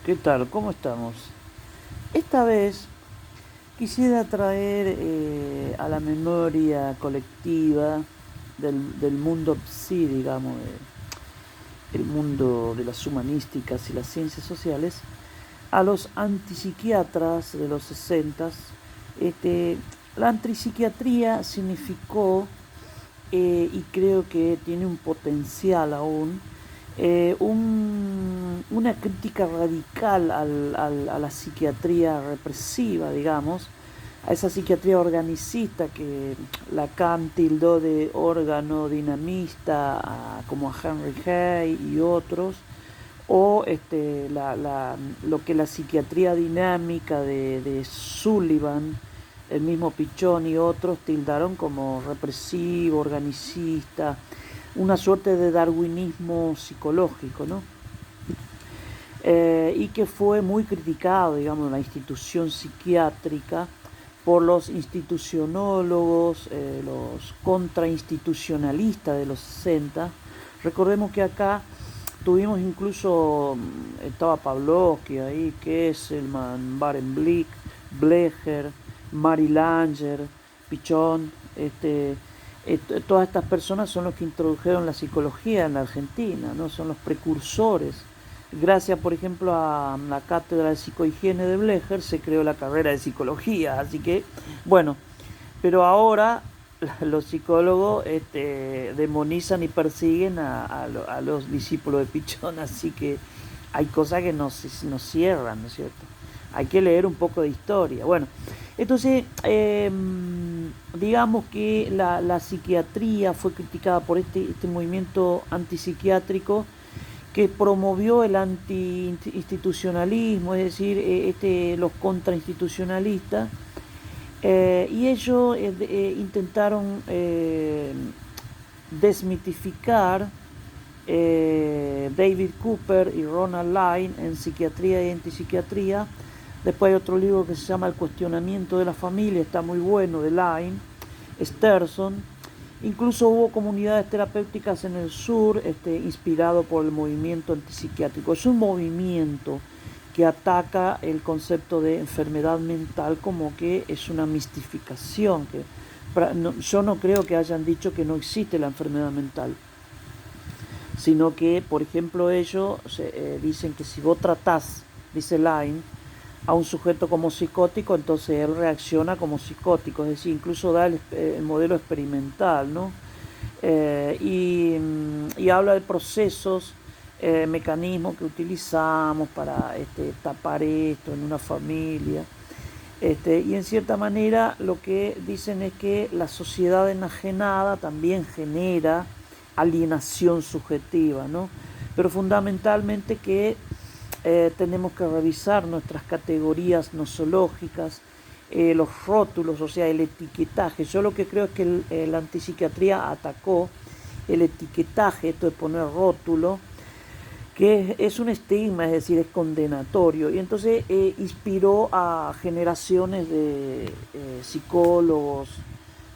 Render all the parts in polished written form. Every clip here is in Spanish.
¿Qué tal? ¿Cómo estamos? Esta vez quisiera traer a la memoria colectiva del mundo psi, digamos, el mundo de las humanísticas y las ciencias sociales, a los antipsiquiatras de los 60. La antipsiquiatría significó, y creo que tiene un potencial aún, una crítica radical a la psiquiatría represiva, digamos, a esa psiquiatría organicista que Lacan tildó de órgano dinamista, como a Henry Hay y otros, o lo que la psiquiatría dinámica de Sullivan, el mismo Pichón y otros tildaron como represivo, organicista, una suerte de darwinismo psicológico, ¿no? Y que fue muy criticado, digamos, en la institución psiquiátrica por los institucionólogos, los contrainstitucionalistas de los 60. Recordemos que acá tuvimos incluso, estaba Pavlovsky ahí, Kesselman, Barenblick, Blecher, Mary Langer, Pichón, todas estas personas son los que introdujeron la psicología en la Argentina, ¿no? Son los precursores. Gracias, por ejemplo, a la cátedra de psicohigiene de Blecher se creó la carrera de psicología, así que, bueno, pero ahora los psicólogos demonizan y persiguen a los discípulos de Pichón, así que hay cosas que nos cierran, ¿no es cierto? Hay que leer un poco de historia. Bueno, entonces, digamos que la psiquiatría fue criticada por este movimiento antipsiquiátrico que promovió el anti-institucionalismo, es decir, los contrainstitucionalistas, y ellos intentaron desmitificar David Cooper y Ronald Line en Psiquiatría y Antipsiquiatría. Después hay otro libro que se llama El cuestionamiento de la familia, está muy bueno, de Line, Sterson. Incluso hubo comunidades terapéuticas en el sur, inspirado por el movimiento antipsiquiátrico. Es un movimiento que ataca el concepto de enfermedad mental como que es una mistificación. Yo no creo que hayan dicho que no existe la enfermedad mental, sino que, por ejemplo, ellos dicen que si vos tratás, dice Line, a un sujeto como psicótico, entonces él reacciona como psicótico, es decir, incluso da el modelo experimental, ¿no? Y habla de procesos, mecanismos que utilizamos para tapar esto en una familia. Y en cierta manera lo que dicen es que la sociedad enajenada también genera alienación subjetiva, ¿no? Pero fundamentalmente que tenemos que revisar nuestras categorías nosológicas, los rótulos, o sea, el etiquetaje. Yo lo que creo es que la antipsiquiatría atacó el etiquetaje, esto de poner rótulo, que es un estigma, es decir, es condenatorio. Y entonces inspiró a generaciones de psicólogos,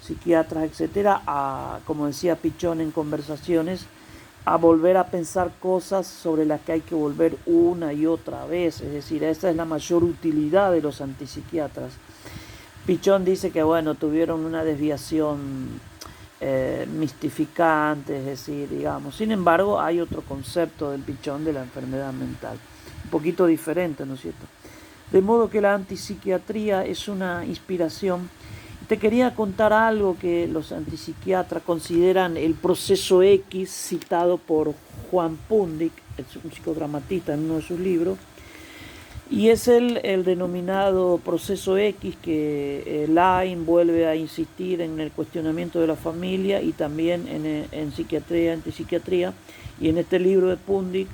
psiquiatras, etcétera, como decía Pichón en conversaciones, a volver a pensar cosas sobre las que hay que volver una y otra vez. Es decir, esa es la mayor utilidad de los antipsiquiatras. Pichón dice que, bueno, tuvieron una desviación mistificante, es decir, digamos. Sin embargo, hay otro concepto del Pichón de la enfermedad mental, un poquito diferente, ¿no es cierto? De modo que la antipsiquiatría es una inspiración. Te quería contar algo que los antipsiquiatras consideran el proceso X, citado por Juan Pundik, un psicodramatista en uno de sus libros, y es el denominado proceso X que Line vuelve a insistir en el cuestionamiento de la familia y también en psiquiatría, antipsiquiatría, y en este libro de Pundik,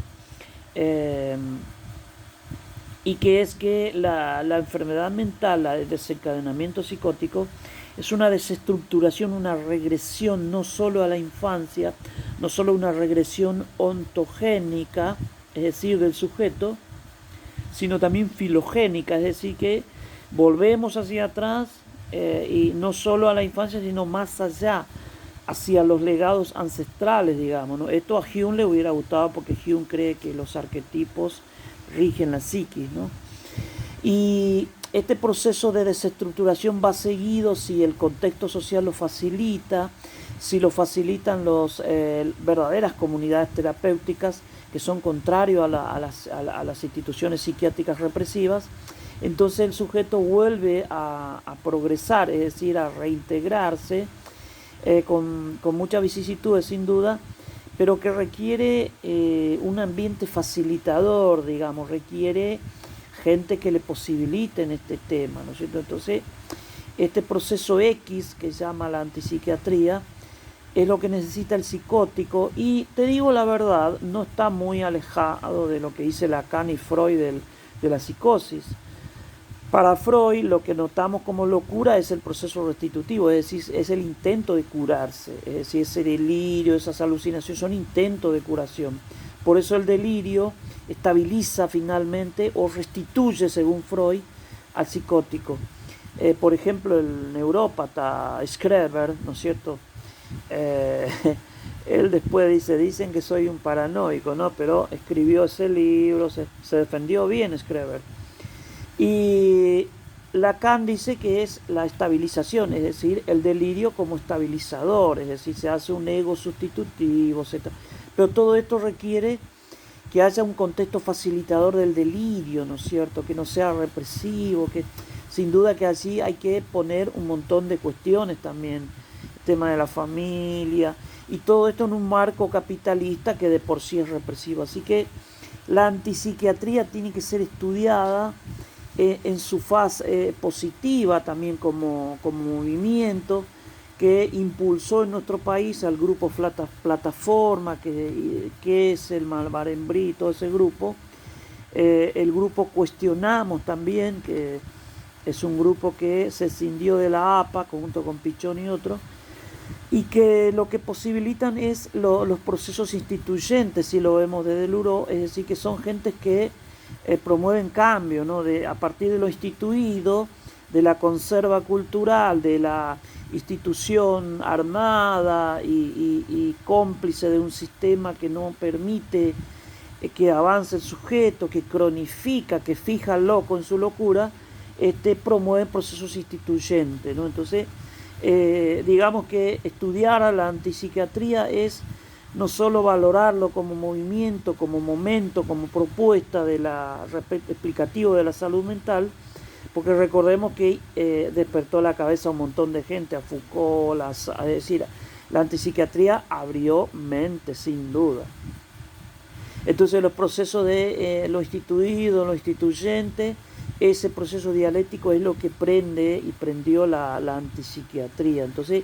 y que es que la enfermedad mental, el desencadenamiento psicótico, es una desestructuración, una regresión no solo a la infancia, no solo una regresión ontogénica, es decir, del sujeto, sino también filogénica, es decir, que volvemos hacia atrás, y no solo a la infancia, sino más allá, hacia los legados ancestrales, digamos, ¿no? Esto a Hume le hubiera gustado porque Hume cree que los arquetipos rigen la psiquis, ¿no? Y este proceso de desestructuración va seguido si el contexto social lo facilita, si lo facilitan las verdaderas comunidades terapéuticas que son contrarios a las instituciones psiquiátricas represivas. Entonces el sujeto vuelve a progresar, es decir, a reintegrarse con muchas vicisitudes sin duda, pero que requiere un ambiente facilitador, digamos, requiere gente que le posibiliten este tema, ¿no es cierto? Entonces, este proceso X que se llama la antipsiquiatría es lo que necesita el psicótico y te digo la verdad, no está muy alejado de lo que dice Lacan y Freud de la psicosis. Para Freud lo que notamos como locura es el proceso restitutivo, es decir, es el intento de curarse, es decir, ese delirio, esas alucinaciones son intentos de curación. Por eso el delirio estabiliza finalmente o restituye, según Freud, al psicótico. Por ejemplo, el neurópata Schreber, ¿no es cierto? Él después dicen que soy un paranoico, ¿no? Pero escribió ese libro, se defendió bien Schreber. Y Lacan dice que es la estabilización, es decir, el delirio como estabilizador, es decir, se hace un ego sustitutivo, etc. Pero todo esto requiere que haya un contexto facilitador del delirio, ¿no es cierto? Que no sea represivo, que sin duda que allí hay que poner un montón de cuestiones también, el tema de la familia, y todo esto en un marco capitalista que de por sí es represivo. Así que la antipsiquiatría tiene que ser estudiada en su fase positiva también como movimiento que impulsó en nuestro país al grupo Plataforma, que es el Malvarembrí, todo ese grupo. El grupo Cuestionamos también, que es un grupo que se escindió de la APA junto con Pichón y otros, y que lo que posibilitan es los procesos instituyentes, si lo vemos desde el URO, es decir, que son gentes que promueven cambio, ¿no? A partir de lo instituido, de la conserva cultural, de la institución armada y cómplice de un sistema que no permite que avance el sujeto, que cronifica, que fija al loco en su locura, promueve procesos instituyentes, ¿no? Entonces, digamos que estudiar a la antipsiquiatría es no solo valorarlo como movimiento, como momento, como propuesta de explicativo de la salud mental, porque recordemos que despertó la cabeza a un montón de gente, a Foucault, es decir, la antipsiquiatría abrió mente, sin duda. Entonces los procesos de lo instituido, lo instituyente, ese proceso dialéctico es lo que prende y prendió la antipsiquiatría. Entonces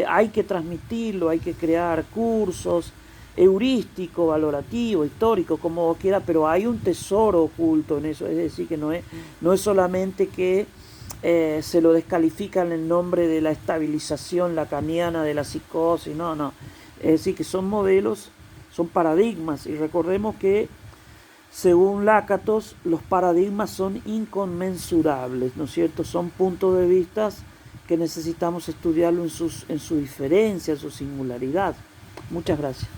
hay que transmitirlo, hay que crear cursos heurístico, valorativo, histórico, como quiera, pero hay un tesoro oculto en eso, es decir, que no es solamente que se lo descalifica en el nombre de la estabilización lacaniana de la psicosis, no, es decir, que son modelos, son paradigmas, y recordemos que según Lakatos, los paradigmas son inconmensurables, ¿no es cierto? Son puntos de vista que necesitamos estudiarlo en su diferencia, en su singularidad. Muchas gracias.